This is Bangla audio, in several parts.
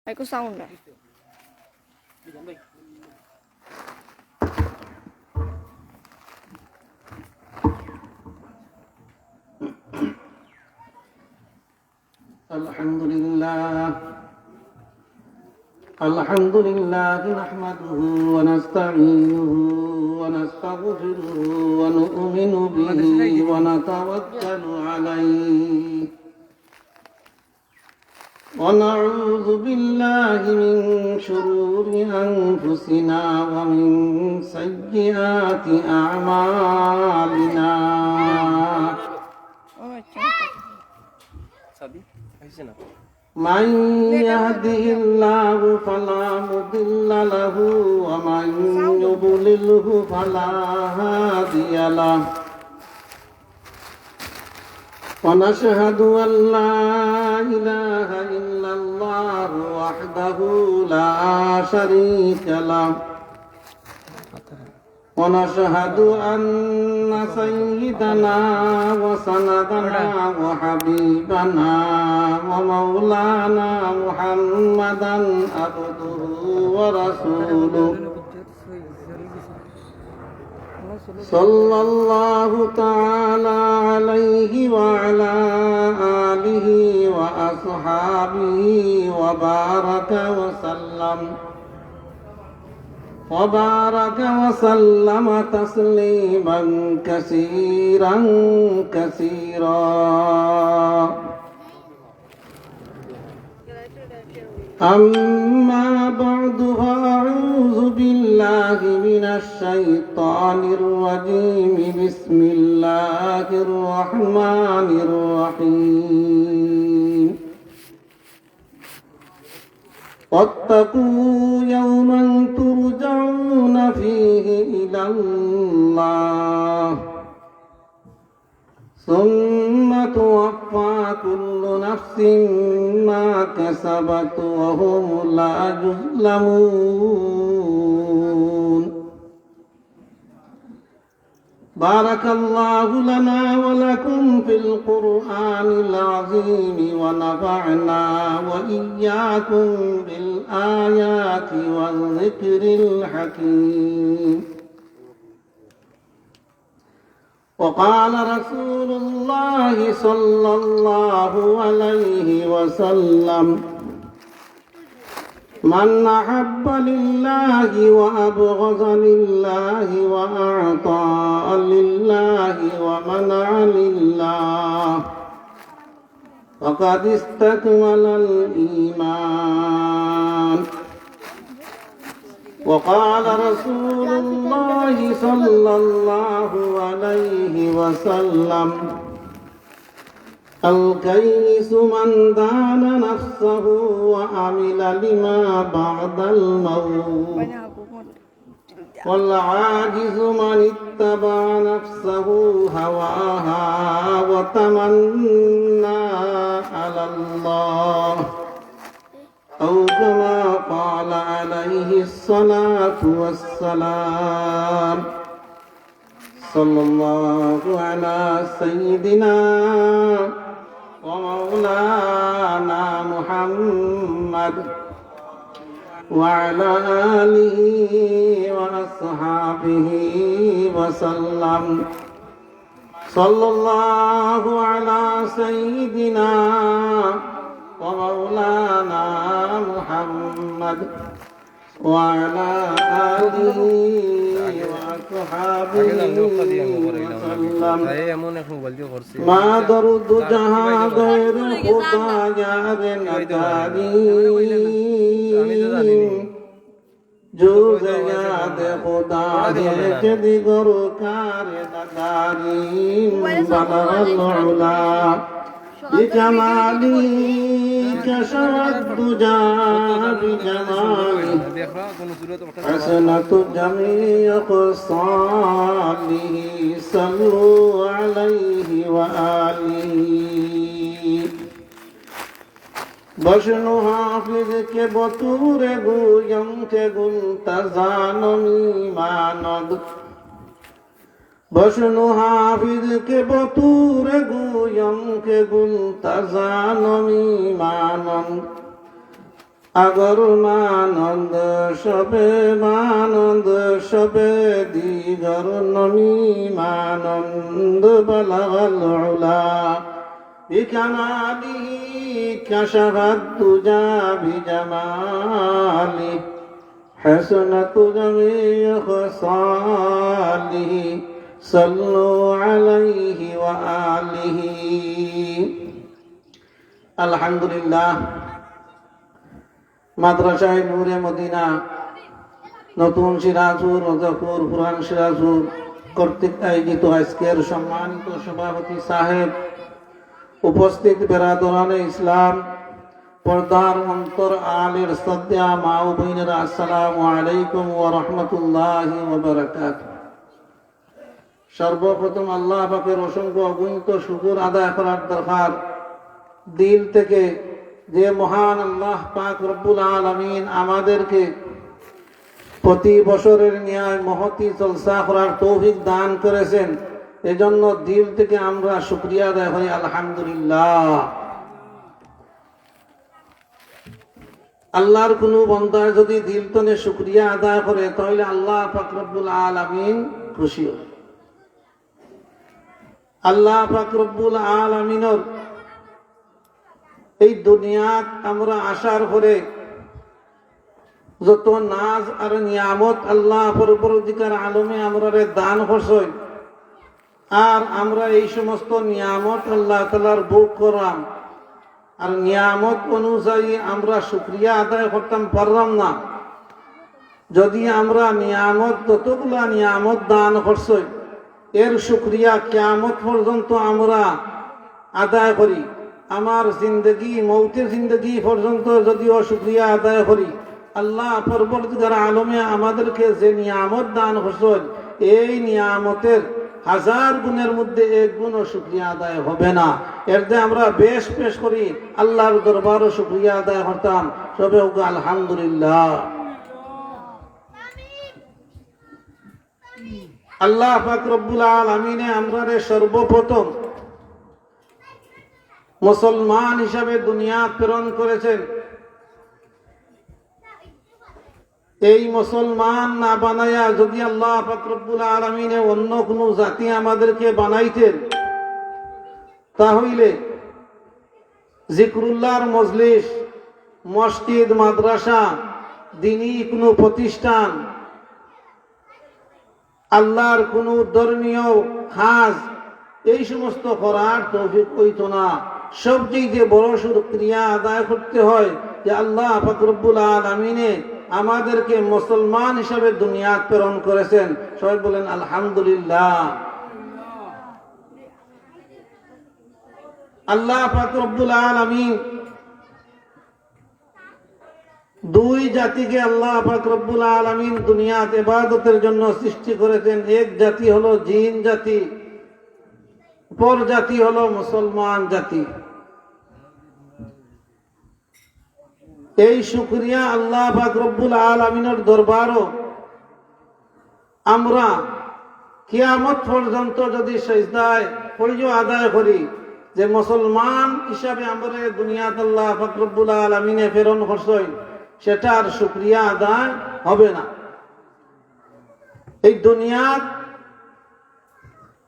Hay có sound này. الحمد لله نحمده ونستعينه ونستغفره ونؤمن به ونتوكل عليه ونعوذ بالله من شرور أنفسنا ومن سيئات أعمالنا من يهده الله فلا مضل له ومن يضلله فلا هادي له ونشهد أن لا إله إلا الله وحده لا شريك له ونشهد أن سيدنا وسندنا وحبيبنا ومولانا محمدا عبده ورسوله صلى الله تعالى عليه وعلى آله وأصحابه وبارك وسلم تسليما كثيرا كثيرا. أما بعد فأعوذ بالله من الشيطان الرجيم بسم الله الرحمن الرحيم واتقوا يوما ترجعون فيه إلى الله ثم توفى كل نفس ما كسبت وهم لا يظلمون. بارك الله لنا ولكم في القرآن العظيم ونفعنا وإياكم بالآيات والذكر الحكيم. وقال رسول الله صلى الله عليه وسلم من أحب لله وأبغض لله وأعطى لله ومنع لله فقد استكمل الإيمان. وقال رسول الله صلى الله عليه وسلم الكيس من دان نفسه وعمل لما بعد الموت والعاجز من اتبع نفسه هواها وتمنى على الله أو كما قال عليه الصلاة والسلام. صلى الله على سيدنا ومولانا محمد وعلى آله وأصحابه وسلم. صلى الله على سيدنا ومولانا محمد وعلى آله وأصحابه وسلم. ما درد جहाँ غير खुदा यार नदारी जो याद खुदा है जदी गुरु कार नदारी बलवलुला بجمالي كشف الدجى بجمالي حسنة جميع خصاله صلوا عليه وآله. بشنو حافظ کے بطور گویم کے گلتزانمی ماند بشنو حافظ کے بطور گویم کے گل تزانم ایمانم আগর মানন্দ সবে দিগর নমি মানন্দ বলাল উলা বিকামালিহি কাশাফাত তুজা বিজামালি হাসনাতু জামিউ খসালিহি সাল্লু আলাইহি ওয়া আলিহি। আলহামদুলিল্লাহ, মাদ্রাসায়ে নূরে মদিনা নতুন সিরাজুর রজাপুর পুরান সিরাজুর কর্তৃক আয়োজিত আজকের সম্মানিত সভাপতি সাহেব, উপস্থিত বেরাদরানে ইসলাম, পর্দার অন্তর আলের শ্রদ্ধা মা ও বোনেরা, আসসালামু আলাইকুম ওয়া রাহমাতুল্লাহি ওয়া বারাকাতুহু। সর্বপ্রথম আল্লাহ পাকের অসংখ্য অগণিত শুকর আদায় করার দরকার দিল থেকে, যে মহান আল্লাহ পাক রব্বুল আলামিন আমাদেরকে প্রতি বছরের ন্যায় মহতি জলসা করার তৌফিক দান করেছেন। এজন্য দিল থেকে আমরা শুকরিয়া আদায় করি আলহামদুলিল্লাহ। আল্লাহর কোনো বান্দা যদি দিল তনে শুকরিয়া আদায় করে তাহলে আল্লাহ পাক রব্বুল আলামিন খুশি হয়। আল্লাহ পাক রব্বুল আলামিনের এই দুনিয়াত আমরা আসার পরে যত নাজ আর নিয়ামত আল্লাহ পরবর্তীকার আলমে আমরা দান করছই, আর আমরা এই সমস্ত নিয়ামত আল্লাহ তাআলার ভোগ করলাম, আর নিয়ামত অনুযায়ী আমরা শুকরিয়া আদায় করতাম পারলাম না। যদি আমরা নিয়ামত যতগুলা নিয়ামত দান করছই এর শুকরিয়া কিয়ামত পর্যন্ত আমরা আদায় করি, আমার জিন্দগি মৌতের জিন্দগি পর্যন্ত যদিও শুকরিয়া আদায় করি, আল্লাহ পরবর্তীকার আলমে আমাদেরকে যে নিয়ামত দান করছেন এই নিয়ামতের 1000 গুণের মধ্যে 1 গুণও শুকরিয়া আদায় হবে না। এর যে আমরা বেশ পেশ করি আল্লাহর দরবারও শুকরিয়া আদায় করতাম। সবে হোক আলহামদুলিল্লাহ। আল্লাহ পাক রব্বুল আলামিনে আমরারে সর্বপ্রথম মুসলমান হিসাবে দুনিয়া প্রেরণ করেছেন। এই মুসলমান না বানায়া যদি আল্লাহ পাক রব্বুল আলামিনে অন্য কোন জাতি আমাদেরকে বানাইতেন তাহলে জিকরুল্লাহর মজলিস, মসজিদ, মাদ্রাসা, দ্বীনি কোনো প্রতিষ্ঠান, আল্লাহর কোন ধর্মীয় কাজ এই সমস্ত করার তৌফিক হইত না। সবচেয়ে বড় শুকরিয়া আদায় করতে হয় যে আল্লাহ পাক রব্বুল আলামিনে আমাদেরকে মুসলমান হিসাবে দুনিয়াত প্রেরণ করেছেন। সবাই বলেন আলহামদুলিল্লাহ। আল্লাহ পাক রব্বুল আলামিন দুই জাতিকে আল্লাহ পাক রব্বুল আলামিন দুনিয়াত ইবাদতের জন্য সৃষ্টি করেছেন। এক জাতি হলো জিন জাতি, অপর জাতি হলো মুসলমান জাতি। এই শুকরিয়া আল্লাহ পাক রব্বুল আলামিনের দরবারও আমরা কিয়ামত পর্যন্ত যদি সিজদায় পড়িও আদায় করি যে মুসলমান হিসাবে আমরা দুনিয়াত আল্লাহ পাক রব্বুল আলামিনে প্রেরণ করছেন, সেটার শুকরিয়া আদায় হবে না। এই দুনিয়াত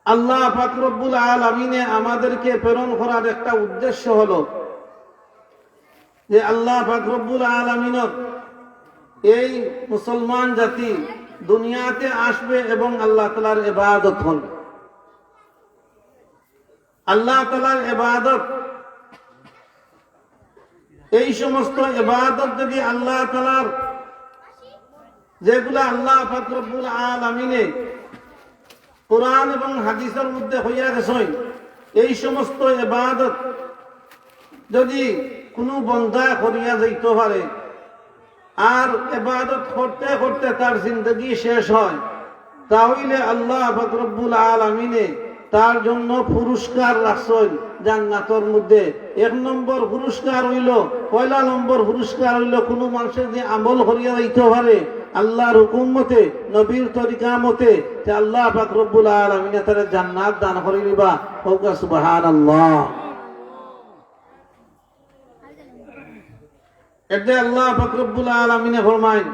আল্লাহ পাক রব্বুল আলামিনে আমাদেরকে প্রেরণ করার একটা উদ্দেশ্য হলো যে আল্লাহ পাক রব্বুল আলামিনের এই মুসলমান জাতি দুনিয়াতে আসবে এবং আল্লাহ তাআলার ইবাদত করবে। আল্লাহ তাআলার ইবাদত, এই সমস্ত ইবাদত যদি আল্লাহ তাআলার যেগুলা আল্লাহ পাক রব্বুল আলামিনে কোরআন এবং হাদিসের মধ্যে হইয়া গেছে, এই সমস্ত ইবাদত যদি কোনো বান্দা করিয়া যাইতে পারে আর ইবাদত করতে করতে তার জিন্দগি শেষ হয়, তাহলে আল্লাহ পাক রব্বুল আলামিনে তার জন্য পুরস্কার রাখছেন জান্নাতের মধ্যে। 1 নম্বর পুরস্কার হইল, পয়লা নম্বর পুরস্কার হইল কোনো মানুষের যে আমল করিয়া যাইতে পারে আল্লাহর হুকুম মতে, নবীর তরিকা মতে, তে আল্লাহ পাক রব্বুল আলামিনে তার জান্নাত দান করে দিবা। হোক সুবহানাল্লাহ। এতে আল্লাহ পাক রব্বুল আলামিনে ফরমায়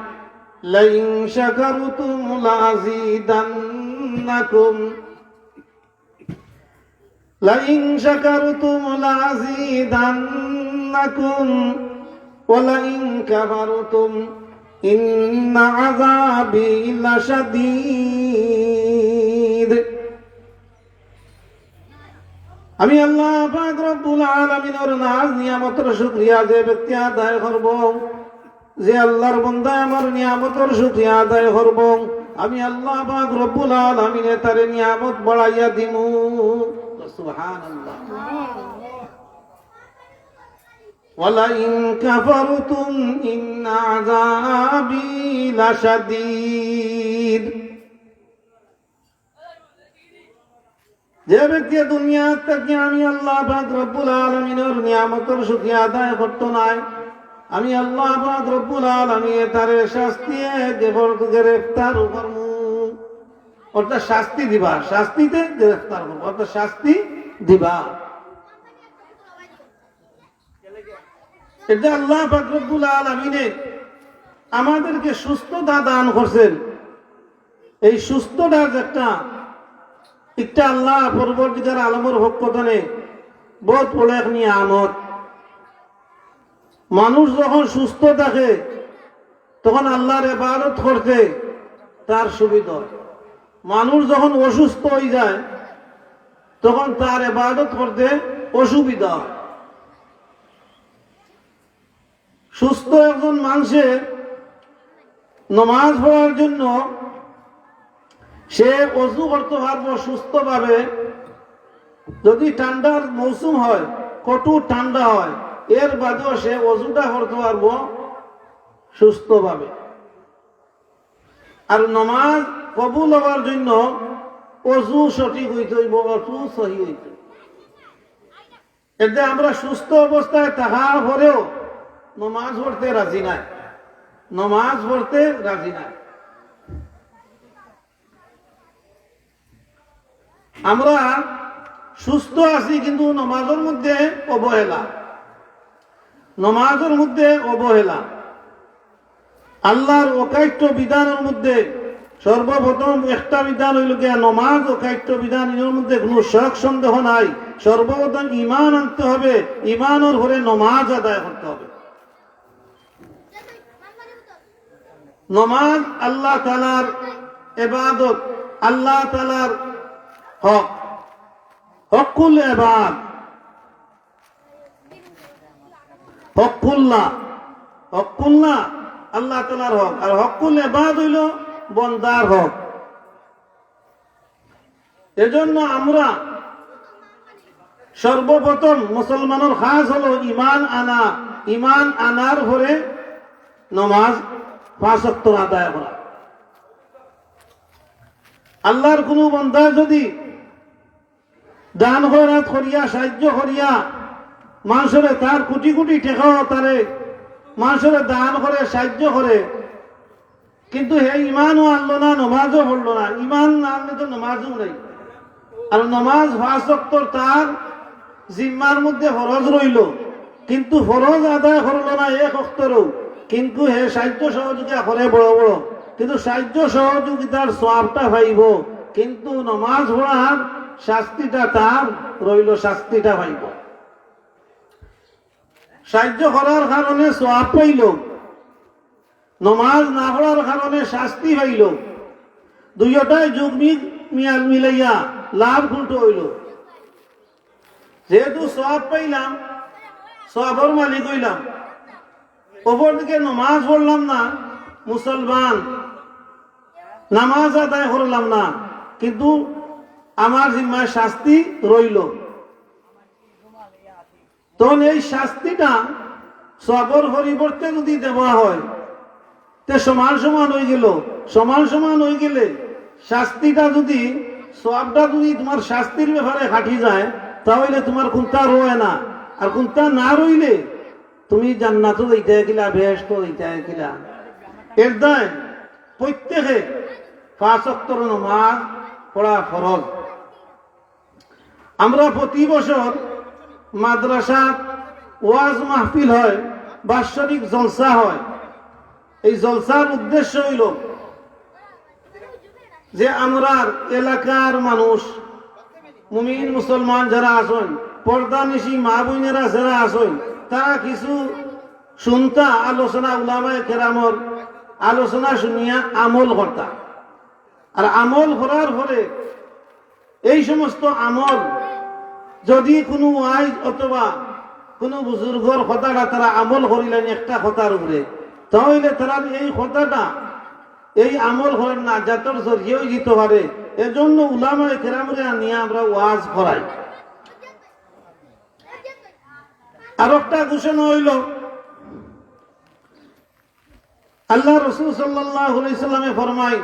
লাইন শাকারতুম লাযিদান্নাকুম লাইন শাকারতুম লাযিদান্নাকুম ওয়া লাইন কাফারতুম ইন্না আযাবি লাশাদীদ। আমি আল্লাহ পাক রব্বুল আলামিনের নাজ নিয়ামতের শুকরিয়া যে ব্যক্তি আদায় করব, যে আল্লাহর বান্দা আমার নিয়ামতের শুকরিয়া আদায় করব, আমি আল্লাহ পাক রব্বুল আলামিনে তার নিয়ামত বাড়াইয়া দিমু। সুবহানাল্লাহ। ওয়ালাইন কাফারতুম ইন্না আযাবি লাশাদীদ। যে ব্যক্তি দুনিয়া থেকে আমি আল্লাহ পাক রব্বুল আলামিনের নিয়ামতের শুকরিয়া আদায় করতো নাই, আমি আল্লাহ পাক রব্বুল আলামিন তারে শাস্তি গ্রেফতার করবো, অর্থাৎ শাস্তি দিবা, শাস্তিতে গ্রেফতার করবো, অর্থাৎ শাস্তি দিবা। এটা আল্লাহ পাক রব্বুল আলামিন আমাদেরকে সুস্থতা দান করছেন। এই সুস্থতার একটা আল্লাহ পরবর্তীকার আলমের পক্ষে বহুত বড় এক নিয়ামত। মানুষ যখন সুস্থ থাকে তখন আল্লাহর ইবাদত করতে তার সুবিধা। মানুষ যখন অসুস্থ হয়ে যায় তখন তার ইবাদত করতে অসুবিধা। সুস্থ একজন মানুষের নামাজ পড়ার জন্য সে ওযু করতে পারবো সুস্থভাবে। যদি ঠান্ডার মৌসুম হয়, কঠোর ঠান্ডা হয়, এর বাদেও সে ওযুটা করতে পারবো সুস্থভাবে। আর নামাজ কবুল হওয়ার জন্য ওযু সঠিক হইতে হইব, ওযু সহি হইতে। এতে আমরা সুস্থ অবস্থায় থাকার পরেও নামাজ পড়তে রাজি নাই, নামাজ পড়তে রাজি নাই। আমরা সুস্থ আছি কিন্তু নামাজের মধ্যে অবহেলা, নামাজের মধ্যে অবহেলা। আল্লাহর অকাট্য বিধানের মধ্যে সর্বপ্রথম একটা বিধান হইল গিয়া নামাজ। অকাট্য বিধান, এর মধ্যে কোনো শক সন্দেহ নাই। সর্বপ্রথম ঈমান আনতে হবে, ঈমানের পরে নামাজ আদায় করতে হবে। নামাজ আল্লাহ তাআলার ইবাদত, আল্লাহ তাআলার হক, হকুল ইবাদ, হকুল্লাহ, হকুল্লাহ আল্লাহ তাআলার হক, আর হকুল ইবাদ হইল বন্দার হক। এজন্য আমরা সর্বপ্রথম মুসলমানের খাস হলো ঈমান আনা। ঈমান আনার পরে নামাজ 5 ওয়াক্ত আদায় করা। আল্লাহর কোন বান্দা যদি দান খয়রাত করিয়া সাহায্য করিয়া মানুষের তার কোটি কোটি টাকাও তারে মানুষের দান করে সাহায্য করে, কিন্তু হে ইমানও আনলো না, নামাজও পড়লো না। ইমান না আনলে তো নামাজও নাই। আর নামাজ 5 ওয়াক্ত তার জিম্মার মধ্যে ফরজ রইল, কিন্তু ফরজ আদায় করলো না 1 ওয়াক্তেরও। কিন্তু হে সাহায্য সহযোগিতা করে বড় বড়, কিন্তু সাহায্য সহযোগিতার সওয়াবটা পাইব, কিন্তু নামাজ পড়ার শাস্তিটা তার রইল, শাস্তিটা পাইব। সাহায্য করার কারণে সওয়াব পাইল, নামাজ না পড়ার কারণে শাস্তি পাইল। দুইটাই যুগ মিলাইয়া লাভ কোনটা হইল? যেহেতু সওয়াব পাইলাম, সওয়াবের মালিক হইলাম, অপরদিকে নামাজ পড়লাম না, মুসলমান নামাজ আদায় করলাম না, কিন্তু আমার জিম্মায় শাস্তি রইল। তখন এই শাস্তিটা সওয়াবের পরিবর্তে যদি দেওয়া হয় তে সমান সমান হয়ে গেল। সমান সমান হয়ে গেলে শাস্তিটা যদি, সওয়াবটা যদি তোমার শাস্তির ব্যাপারে খাটি যায়, তাহলে তোমার কোনটা রয় না। আর কোনটা না রইলে তুমি জান্নাতও দিতে গেলা, বেহেশত দিতে গেলা। এর দায় প্রত্যেকে 5 ওয়াক্তের নামাজ পড়া ফরজ। আমরা প্রতি বছর মাদ্রাসা ওয়াজ মাহফিল হয়, বাৎসরিক জলসা হয়। এই জলসার উদ্দেশ্য হইল যে আমরা এলাকার মানুষ মুমিন মুসলমান যারা আসেন, পর্দা নিশি মা বোনেরা যারা আসেন, তারা কিছু শুনতা আলোচনা, উলামায়ে কেরামর আলোচনা শুনিয়া আমল করতা। আর আমল করার ফলে এই সমস্ত আমল যদি কোনো ওয়াইজ অথবা কোনো বুজুর্গর কথাটা তারা আমল করিলেন একটা কথার উপরে, তাহলে তারা এই কথাটা এই আমল করেন না যাতর জরিয়েও যেতে পারে। এজন্য উলামায়ে কেরামরে নিয়ে আমরা ওয়াজ করাই। আর একটা ঘোষণা হইল, আল্লাহ রাসূল সাল্লাল্লাহু আলাইহি সাল্লামে ফরমায়,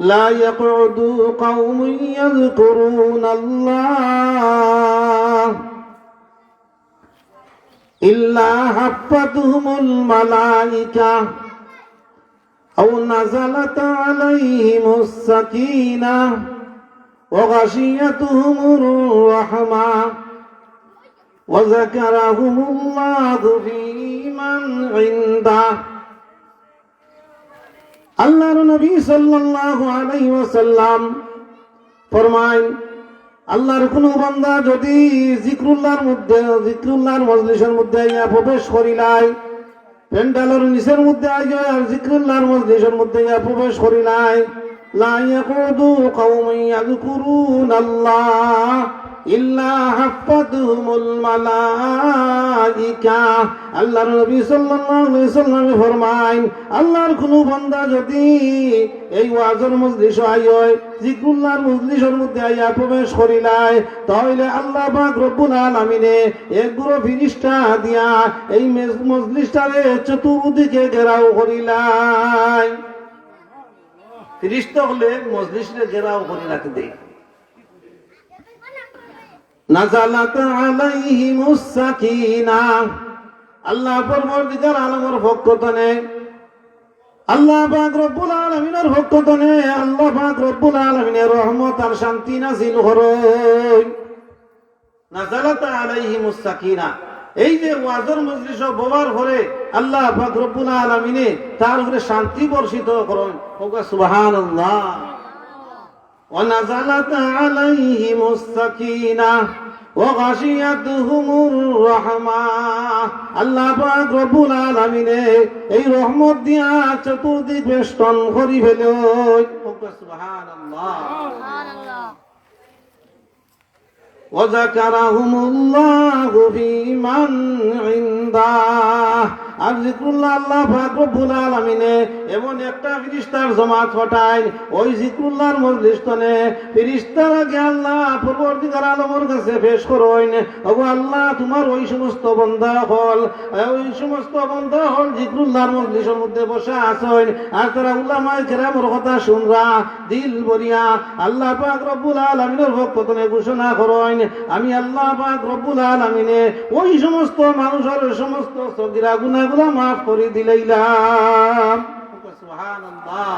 লা ইয়াকউদু কওমুন ইয়াযকুরুনাল্লাহ ইল্লা হাফাতুহুমুল মালায়েকা আও নাযালাত আলাইহিমুস সাকিনাহ ওয়া গাশিয়াতুহুমুর রাহমাহ ওয়া যাকারাহুমুল্লাহু ফী মান ইনদাহ। আল্লাহর নবী সাল্লাল্লাহু আলাইহি ওয়াসাল্লাম ফরমায়, আল্লাহর কোন বান্দা যদি জিক্রুল্লাহর মজলিসের মধ্যে আইয়া প্রবেশ করিলাই, প্যান্ডেলের নিচের মধ্যে আইয়া আর জিক্রুল্লাহর মজলিসের মধ্যে আইয়া প্রবেশ করিলাই, লা ইয়াকুদু কওমুন ইয়াযকুরুনাল্লাহ ইল্লা হাফাতুহুমুল মালায়েকা। আল্লাহর নবী সাল্লাল্লাহু আলাইহি ওয়াসাল্লাম ফরমায়, আল্লাহর কোন বান্দা যদি এই ওয়াজের মজলিস আইয়, জিক্রুল্লাহর মজলিসের মধ্যে আইয়া প্রবেশ করিলাই, তাহলে আল্লাহ পাক রব্বুল আলামিনে এক গুরু ফেরেশতা দিয়া এই মজলিসটারে চতুর্দিকে ঘেরাও করিলাই। ফেরেশতা হলে মজলিসে ঘেরাও করে রাখতে দেয়। নাযালাত আলাইহিমুস সাকিনাহ, আল্লাহ পরবর্তীকার আলমের পক্ষ থেকে, আল্লাহ পাক রব্বুল আলামিনের পক্ষ থেকে আল্লাহ পাক রব্বুল আলামিনের রহমত আর শান্তি নাযিল করেন। নাযালাত আলাইহিমুস সাকিনাহ, এই যে ওয়াজের মজলিস ববার পরে আল্লাহ পাক রব্বুল আলামিনে তার উপরে শান্তি বর্ষিত করেন। সুবহানাল্লাহ। ওয়া নাযালাত আলাইহিমুস সাকিনাহ ওয়া গাশিয়াতুহুমুর রাহমাহ, আল্লাহ পাক রব্বুল আলামিনে এই রহমত দিয়া চতুর্দিক বেষ্টন করি ফেলেন। সুবহানাল্লাহ। সুবহানাল্লাহ। ওয়া যাকারাহুমুল্লাহু ফী মান ইনদাহ, আর জিক্রুল্লাহ আল্লাহ পাক রব্বুল আলামিনে এমন একটা ফেরেশতার জামাত পাঠায় ওই জিক্রুল্লাহর মজলিসে, ফেরেশতাকে আল্লাহ পরবর্তীকার আলমের কাছে পেশ করেন, ওগো আল্লাহ তোমার ওই সমস্ত বান্দা হল জিক্রুল্লাহর মজলিসের মধ্যে বসা আছেন, আর তারা উলামায়ে কেরামের কথা শুনরা দিল ভরিয়া আল্লাহ পাক রব্বুল আলামিনের পক্ষ থেকে ঘোষণা করেন, আমি আল্লাহ পাক রব্বুল আলামিনে ওই সমস্ত মানুষের সমস্ত সগীরা গুনাহগুলো মাফ করে দিলাম। সুবহানাল্লাহ।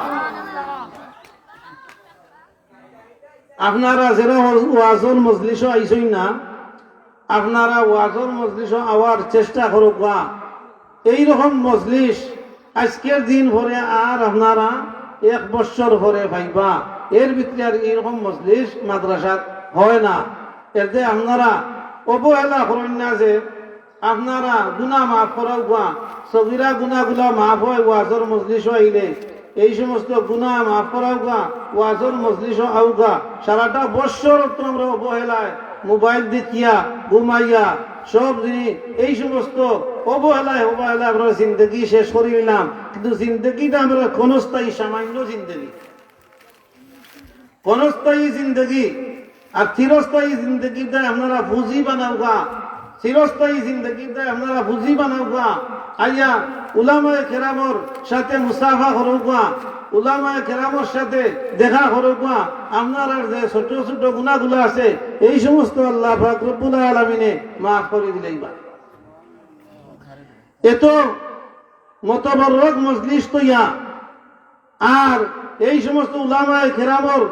আপনারা যারা ওয়াজের মজলিসে আইছেন না, আপনারা ওয়াজের মজলিসে আওয়ার চেষ্টা করুক। এইরকম মজলিস আজকের দিন ভরে আর আপনারা 1 বছর ভরে পাইবা। এর ভিতরে আর এইরকম মজলিস মাদ্রাসাত হয় না। এতে আপনারা অবহেলা করেন না যে আপনারা গুনাহ মাফ করাও গা, সগীরা গুনাহগুলা মাফ হয় ওয়াজের মজলিস আইলে, এই সমস্ত গুনাহ মাফ করাও গা ওয়াজের মজলিস আও গা। সারাটা বছর আমরা অবহেলায় মোবাইল দেখিয়া ঘুমাইয়া সব জিনিস এই সমস্ত অবহেলায় আমরা জিন্দগি শেষ করে নিলাম। কিন্তু জিন্দগিটা আমরা ক্ষণস্থায়ী, সামান্য জিন্দগি, ক্ষণস্থায়ী জিন্দগি। আর চিরস্থায়ী জিন্দগিটা আপনারা পুঁজি বানাও গা, চিরস্থায়ী জিন্দগিটা আপনারা পুঁজি বানাও গা। আইয়া উলামায়ে কেরামর সাথে মুসাফা করো গা, উলামায়ে কেরামর সাথে দেখা করো গা। আপনার যে ছোট ছোট গুনাহগুলো আছে এই সমস্ত আল্লাহ পাক রব্বুল আলামিনে মাফ করে দিলেইবা। এত মতবরক মজলিস তৈয়া আর এই সমস্ত উলামায়ে কেরামর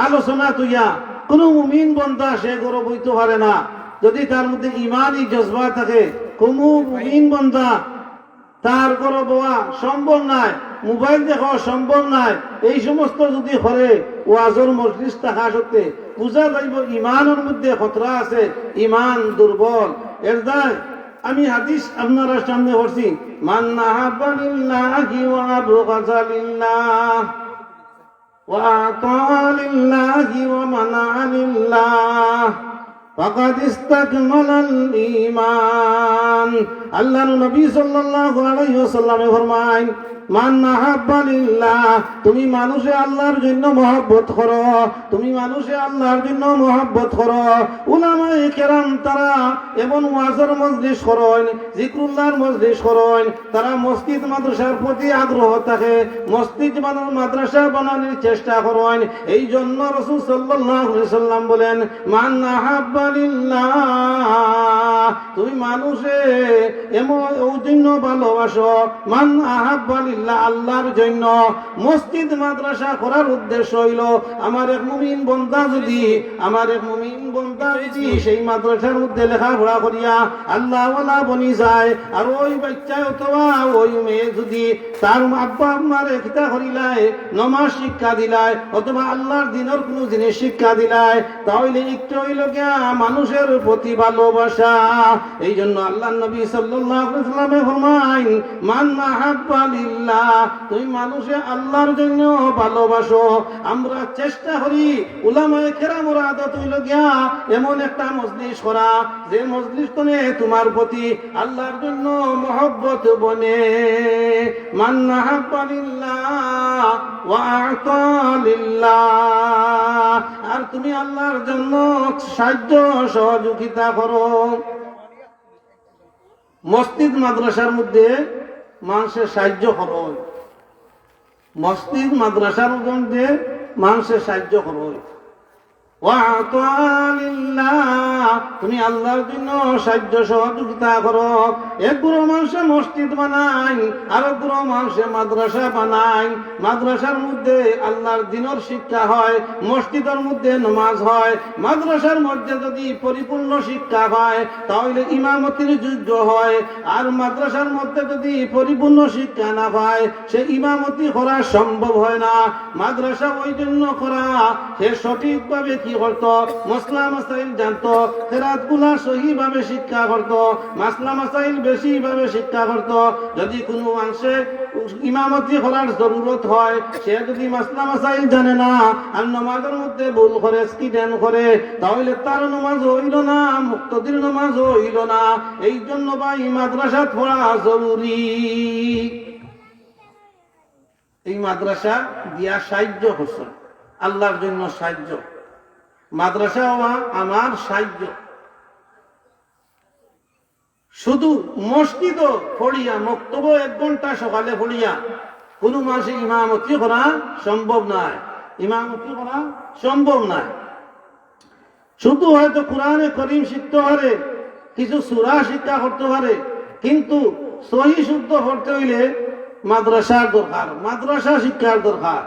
আলোচনা তৈয়া কোন মুমিন বান্দা সে গৌরব হইতে পারে না যদি তার মধ্যে ইমানি জজবা থাকে। কোনো মুমিন বান্দা তার ঘরে বওয়া সম্ভব নাই, মোবাইল দেখা সম্ভব নাই, এই সমস্ত যদি করে ওয়াজর মজলিস থাকা সত্ত্বে বুঝা যাইব ইমানের মধ্যে খতরা আছে, ইমান দুর্বল। এর দায় আমি হাদিস আপনারা সামনে পড়ছি, মান আহাব্বা লিল্লাহি ওয়া আবগাযা লিল্লাহ ওয়া আতা লিল্লাহি ওয়া মানা লিল্লাহ ফাকাদ ইসতাকমালাল ঈমান। আল্লাহর নবী সাল্লাল্লাহু আলাইহি ওয়াসাল্লামে ফরমায়, মান আহাব্বা লিল্লাহ, তুমি মানুষে আল্লাহর জন্য মহব্বত করো, তুমি মানুষে আল্লাহর জন্য মহব্বত করো। উলামায়ে কেরাম তারা এবং ওয়াজের মজলিস করেন, জিকরুল্লাহর মজলিস করেন, তারা মসজিদ মাদ্রাসার প্রতি আগ্রহ থাকে, মসজিদ মাদ্রাসা বানানোর চেষ্টা করেন। এই জন্য রাসূল সাল্লাল্লাহু আলাইহি ওয়াসাল্লাম বলেন, মান আহাব্বা লিল্লাহ, তুমি মানুষে এমন ওই জন্য ভালোবাসো, মান আহাব্বা লিল্লাহ, আল্লাহর জন্য। মসজিদ মাদ্রাসা করার উদ্দেশ্য হইল আমার এক মুমিন বান্দা যদি সেই মাদ্রাসার মধ্যে লেখাপড়া করিয়া আল্লাহ ওয়ালা বনি যায়, আর ওই বাচ্চা অথবা ওই মেয়ে যদি তার আব্বা আম্মার খিতা করিলায়, নমাজ শিক্ষা দিলায়, অথবা আল্লাহর দিনের কোনো জিনিস শিক্ষা দিলায়, তাহলে একটু হইল গিয়া মানুষের প্রতি ভালোবাসা। এই জন্য আল্লাহ নবী সাল্লাল্লাহু আলাইহি ওয়াসাল্লাম ফরমায়, মান আহাব্বা লিল্লাহ, তুমি মানুষে আল্লাহর জন্য ভালোবাসো। আমরা চেষ্টা করি উলামায়ে কেরামের আদত হইল গিয়া এমন একটা মজলিস করা, যে মজলিস তনে তোমার প্রতি আল্লাহর জন্য মহব্বত বনে। মান আহাব্বা লিল্লাহ ওয়া আতা লিল্লাহ, আর তুমি আল্লাহর জন্য সাহায্য সহযোগিতা করো। মসজিদ মাদ্রাসার মধ্যে মানুষের সাহায্য করো, মসজিদ মাদ্রাসার মধ্যে মানুষের সাহায্য করো। তুমি আল্লাহর জন্য সাহায্য সহযোগিতা করো। একগুলো মানুষে মসজিদ বানাই, আর একগুলো মানুষে মাদ্রাসা বানাই। মাদ্রাসার মধ্যে আল্লাহর দিনের শিক্ষা হয়, মসজিদের মধ্যে নামাজ হয়। মাদ্রাসার মধ্যে যদি পরিপূর্ণ শিক্ষা হয় তাহলে ইমামতির যোগ্য হয়, আর মাদ্রাসার মধ্যে যদি পরিপূর্ণ শিক্ষা না পায় সে ইমামতি করা সম্ভব হয় না। মাদ্রাসা ওই জন্য করা, সে সঠিকভাবে কি করতো, মসলা মাসাইল জানতো, কেরাত গুলা সহি ভাবে শিক্ষা করতো, মাসলা মাসাইল বেশি ভাবে শিক্ষা করতো। যদি কোনো মানুষে ইমামতি করার জরুরত হয়, সে যদি মাসলা মাসাইল জানে না আর নামাজের মধ্যে ভুল করে, স্কিডেন করে, তাহলে তার নামাজ হইল না, মুক্তদির নামাজ হইল না। এই জন্য ভাই মাদ্রাসা পড়া জরুরি। এই মাদ্রাসা দিয়া সাহায্য হচ্ছে, আল্লাহর জন্য সাহায্য। মাদ্রাসা আমার সাহায্য। শুধু মসজিদ পড়িয়া, মক্তব্য 1 ঘন্টা সকালে পড়িয়া কোনো মানুষের ইমামতি করা সম্ভব নয়, ইমামতি করা সম্ভব নয়। শুধু হয়তো কোরআনে করিম শিখতে পারে, কিছু সূরা শিক্ষা করতে পারে, কিন্তু সহি শুদ্ধ পড়তে হইলে মাদ্রাসার দরকার, মাদ্রাসা শিক্ষার দরকার।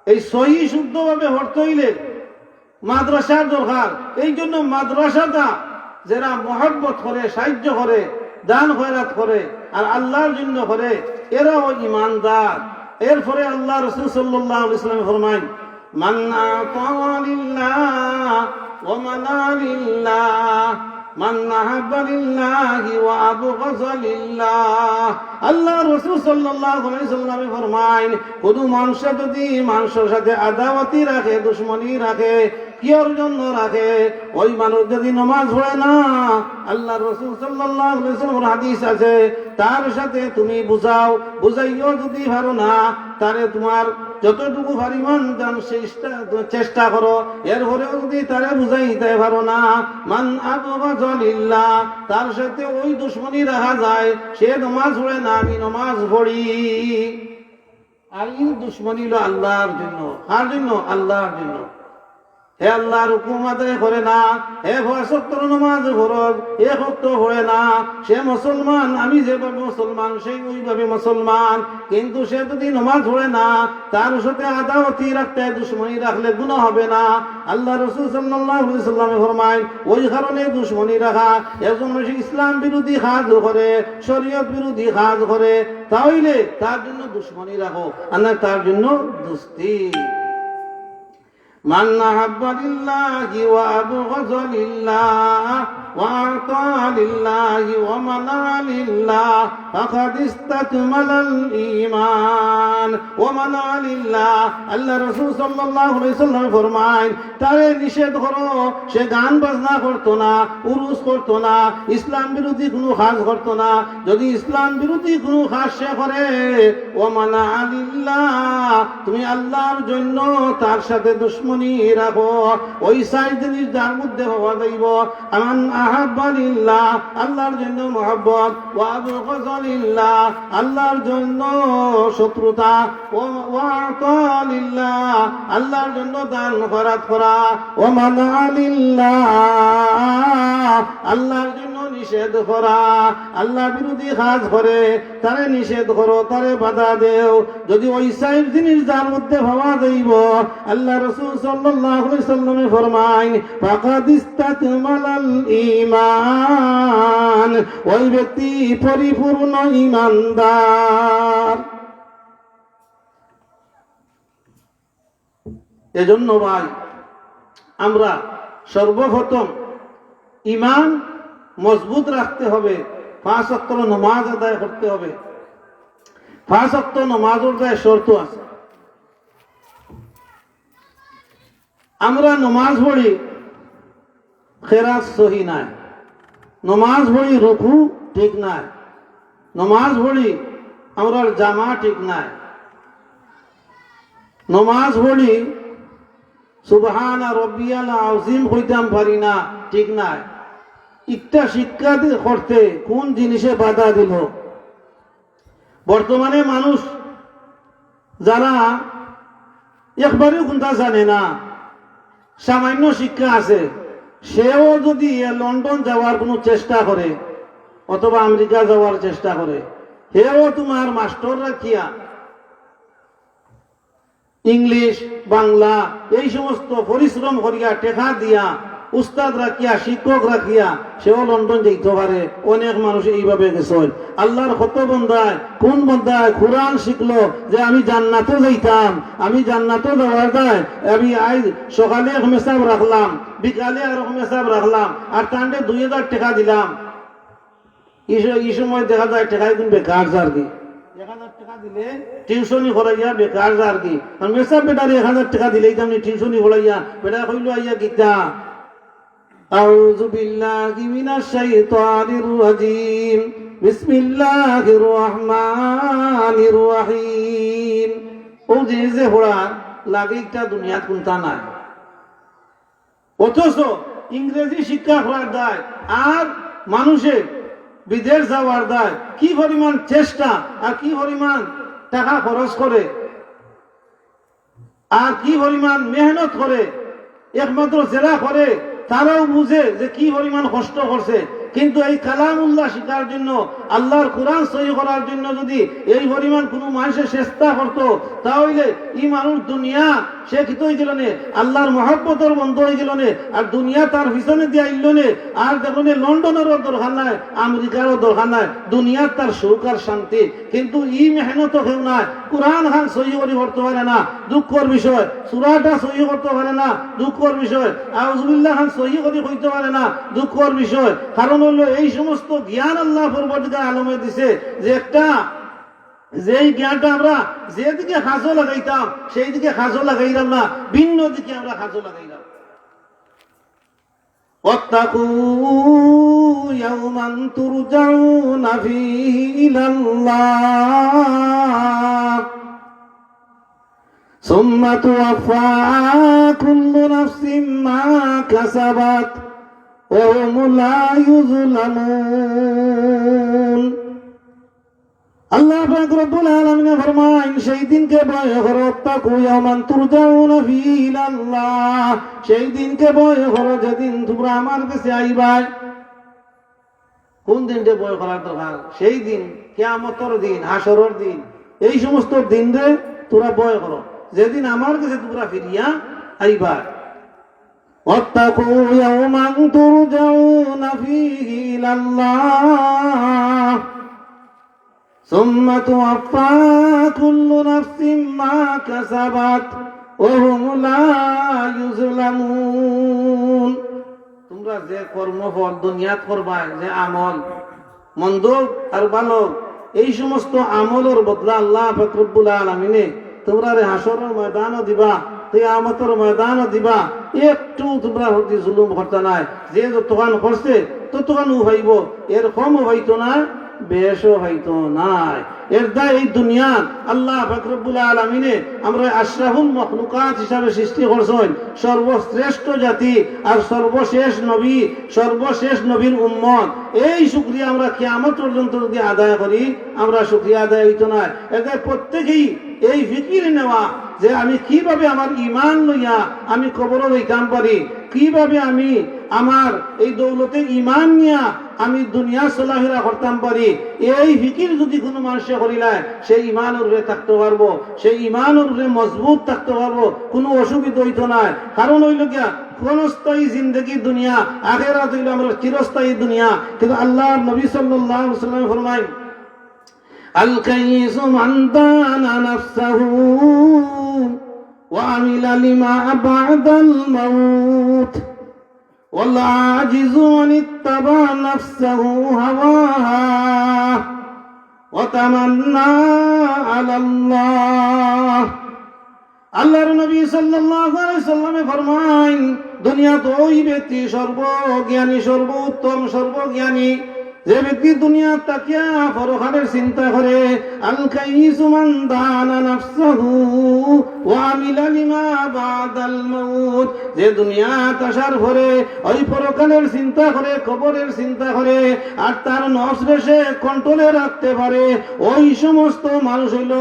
এই সহি শুদ্ধভাবে পড়তে হইলে মাদ্রাসার দরকার। এই জন্য মাদ্রাসাটা যারা মহব্বত করে, সাহায্য করে, দান খয়রাত করে আর আল্লাহর জন্য করে, এরাও ইমানদার। এরপরে আল্লাহ রাসূল সাল্লাল্লাহু আলাইহি ওয়াসাল্লাম ফরমায়, মান আতা লিল্লাহ ওয়া মানা লিল্লাহ, মান আহাব্বা লিল্লাহি ওয়া আবগাযা লিল্লাহ। আল্লাহ রাসূল সাল্লাল্লাহু আলাইহি ওয়াসাল্লাম ফরমায়, কোন মানুষ যদি মানুষের সাথে আদাওয়াতি রাখে, দুশমনী রাখে, কিয়র জন্য রাখে, ওই মানুষ যদি নামাজ পড়ে না, আল্লাহ রাসূল সাল্লাল্লাহু আলাইহি ওয়াসাল্লামের হাদিস আছে, তার সাথে তুমি বুঝাও, বুঝাইও যদি পারো না, তারে তোমার যতটুকু পরিমাণ জান চেষ্টা করো। এরপরেও যদি তারে বুঝাইতে পারো না, মান আবগাযা লিল্লাহ, তার সাথে ওই দুশমনী রাখা যায়, সে নামাজ পড়ে না, আমি নামাজ পড়ি। আর এই দুশমনী হলো আল্লাহর জন্য। কার জন্য? আল্লাহর জন্য। হে আল্লাহর হুকুম আদায় করে না, হে ওয়াক্ত নামাজ ফরজ এক ওয়াক্ত পড়ে না, সে মুসলমান, আমি যেভাবে মুসলমান সেই ওইভাবে মুসলমান, কিন্তু সে যদি নামাজ পড়ে না, তার সাথে আদাওয়াতি রাখতে দুশমনি রাখলে গুনাহ হবে না। আল্লাহ রাসূল সাল্লাল্লাহু আলাইহি ওয়াসাল্লাম ফরমায় ওই কারণে দুশমনি রাখা, একজন মানুষ ইসলাম বিরোধী কাজ করে, শরীয়ত বিরোধী কাজ করে, তাহলে তার জন্য দুশমনি রাখো, আর না তার জন্য দোস্তি। من أحب لله وأبغض لله وأعطى لله ومنع لله فقد استكمل الإيمان ومنع لله। আল্লাহ রাসূল সাল্লাল্লাহু আলাইহি ওয়াসাল্লাম ফরমায় তারে নিষেধ করো, সে গান বাজনা করতো না, উরুস করতো না, ইসলাম বিরোধী কোনো কাজ করতো না। যদি ইসলাম বিরোধী কোনো কাজ সে করে, ওমানা লিল্লাহ, তুমি আল্লাহর জন্য তার সাথে দুশমনি রাখো, ওই সাইড জিনিস যার মধ্যে হওয়া যাইব। আমান আহাব্বা লিল্লাহ, আল্লাহর জন্য মহব্বত, ওয়া আবগাযা লিল্লাহ, আল্লাহর জন্য শত্রুতা, ওয়া আতা লিল্লাহ, আল্লাহর জন্য দান খয়রাত করা, ওয়া মানা লিল্লাহ, আল্লাহর জন্য নিষেধ করা। আল্লাহ বিরোধী কাজ করে তারে নিষেধ করো, তারে বাধা দেও। যদি ওই সাইড জিনিস যার মধ্যে হওয়া যাইব, আল্লাহ রাসূল সাল্লাল্লাহু আলাইহি ওয়াসাল্লাম ফরমায় ফাকাদ ইসতাকমালাল ঈমান, ওই ব্যক্তি পরিপূর্ণ ঈমানদার। এজন্য ভাই আমরা সর্বপ্রথম ঈমান মজবুত রাখতে হবে, 5 ওয়াক্ত নামাজ আদায় করতে হবে। 5 ওয়াক্ত নামাজ আদায় শর্ত আছে। আমরা নমাজ পড়ি খেরাত সহি নাই, নমাজ পড়ি রুকু ঠিক নাই, নমাজ পড়ি আমরা জামা ঠিক নাই, নমাজ পড়ি সুবহানা রব্বিয়াল আযীম কইতাম পারি না, ঠিক নাই। ইটা শিক্ষা করতে কোন জিনিসে বাধা দিল? বর্তমানে মানুষ যারা একবারেও কোনটা জানে না, সামান্য শিক্ষা আছে, সেও যদি লন্ডন যাওয়ার কোনো চেষ্টা করে অথবা আমেরিকা যাওয়ার চেষ্টা করে, হেও তোমার মাস্টার রাখিয়া ইংলিশ বাংলা এই সমস্ত পরিশ্রম করিয়া টেকা দিয়া উস্তাদ রাখিয়া শিক্ষক রাখিয়া সেও লন্ডন যাইতে পারে। অনেক মানুষ এইভাবে গেছে। আল্লাহর কত বন্দায়, কোন বন্দায় কোরআন শিখলো যে আমি জান্নাতে যাইতাম, আমি জান্নাতে যাওয়ার দায়, আমি আজ সকালে এক মেসাব রাখলাম, বিকালে আর এক মেসাব রাখলাম, আর তান্ডে 2000 টাকা দিলাম। এই সময় দেখা যায় টাকা কিন্তু বেকার আর কি, 1000 টাকা দিলে টিউশনি করাইয়া বেকার আর কি। মেসাব বেটারে 1000 টাকা দিলেই তুমি টিউশনি করাইয়া বেটা কইলো আইয়া গীতা আউযু বিল্লাহি মিনাশ শাইতানির রাজীম বিসমিল্লাহির রহমানির রহিম। ও যে পড়া লাগে একটা দুনিয়াত কোনটা নাই, অথচ ইংরেজি শিক্ষা করার দায় আর মানুষের বিদেশ যাওয়ার দায়। কি পরিমাণ চেষ্টা আর কি পরিমাণ টাকা খরচ করে আর কি পরিমাণ মেহনত করে, একমাত্র যারা করে তারাও বুঝে যে কি পরিমাণ কষ্ট করছে। কিন্তু এই কালামুল্লাহ শিখার জন্য, আল্লাহর কোরআন সহি করার জন্য যদি এই পরিমাণ কোনো মানুষের চেষ্টা করতো, তাহলে এই মানুষ দুনিয়া সে কি হয়ে গেল নে, আল্লাহর মহব্বতর বন্ধ হয়ে গেল নে, আর দুনিয়া তার পিছনে দিয়া ইল নে। আর দেখুন লন্ডনেরও দরকার নাই, আমেরিকারও দরকার নাই, দুনিয়ার তার সুখ আর শান্তি। কিন্তু ই মেহনত কেউ নাই, কোরআন খান সহি করি করতে পারে না, দুঃখর বিষয়। সূরাটা সহি করতে পারে না, দুঃখর বিষয়। আউযুবিল্লাহ খান সহি করি কইতে পারে না, দুঃখর বিষয়। কারণ হলো এই সমস্ত জ্ঞান আল্লাহ পরবর্তীকার আলমে দিছে যে একটা যেই জ্ঞানটা আমরা যেদিকে কাজও লাগাইতাম সেই দিকে কাজও লাগাইলাম না, ভিন্ন দিকে আমরা কাজও লাগাইলাম। ওয়াত্তাকু ইয়াওমান তুরজাউনা ফীহি ইলাল্লাহ সুম্মা তুওয়াফা কুল্লু নাফসিন মা কাসাবাত ওয়া হুম লা ইউযলামুন। আল্লাহ পাক রব্বুল আলামিন ফরমান সেই দিনকে ভয় করো তাকু ইয়াওমান তুরজাউনা ফিহি ইলাল্লাহ সেই দিনকে ভয় করো যেদিন তোমরা আমার কাছে আইবা কোন দিনকে ভয় করার দরকার সেই দিন কিয়ামতের দিন হাসরের দিন এই সমস্ত দিন রে তোমরা ভয় করো যেদিন আমার কাছে তোমরা ফিরিয়া আইবা ওয়াত্তাকু ইয়াওমান তুরজাউনা ফিহি ইলাল্লাহ ثم توفى كل نفس ما كسبت وهم لا يظلمون তোমরা যে কর্মফল দুনিয়াত করবা যে আমল মন্দ আর ভালো এই সমস্ত আমলের বদলা আল্লাহ পাক রব্বুল আলামিনে তোমরা হাসরের ময়দানও দিবা কিয়ামতের ময়দানও দিবা একটু তোমরা হতে জুলুম করতে নাই যে যতক্ষণ করছে ততক্ষণ হইব এর কম হইতো না বেশও হয়তো নাই এর দায় এই দুনিয়া আল্লাহ পাক রব্বুল আলামিনে আমরা আশরাফুল মখলুকাত হিসাবে সৃষ্টি করছেন সর্বশ্রেষ্ঠ জাতি আর সর্বশেষ নবীর উম্মত এই শুকরিয়া আমরা কিয়ামত পর্যন্ত যদি আদায় করি আমরা শুকরিয়া আদায় হইতো না এদের প্রত্যেকেই এই ফিকির নেওয়া যে আমি কিভাবে আমার ঈমান লইয়া আমি কবরে যাইতাম পারি কিভাবে আমি আমার এই দৌলতে ঈমান নিয়া আমি দুনিয়া চলাফেরা করতাম পারি এই ফিকির যদি কোনো মানুষে করিলায় সেই ঈমানের উপরে থাকতে পারবো সেই ঈমানের উপরে মজবুত থাকতে পারবো কোনো অসুবিধা হইতো না কারণ হইল গিয়া ক্ষণস্থায়ী জিন্দগি দুনিয়া আখিরাত হইল আমরা চিরস্থায়ী দুনিয়া কিন্তু আল্লাহর নবী সাল্লাল্লাহু আলাইহি ওয়াসাল্লাম ফরমায় আল কাইয়িসু মান দানা নাফসাহু ওয়া আমিলা লিমা বা'দাল মাউত والعاجز من اتبع نفسه هواها وتمنى على الله আল্লাহর নবী সাল্লাল্লাহু আলাইহি সাল্লামে ফরমায় দুনিয়া তো ওই ব্যক্তি সর্বজ্ঞানী সর্বোত্তম সর্বজ্ঞানী যে ব্যক্তি দুনিয়া তাকিয়া পরকালের চিন্তা করে আল কাইয়িসু মান দানা নাফসাহু ওয়া আমিলা লিমা বাদাল মাউত যে দুনিয়া আসার পরে ওই পরকালের চিন্তা করে কবরের চিন্তা করে আর তার নফসকে সে কন্ট্রোলে রাখতে পারে ওই সমস্ত মানুষ হইল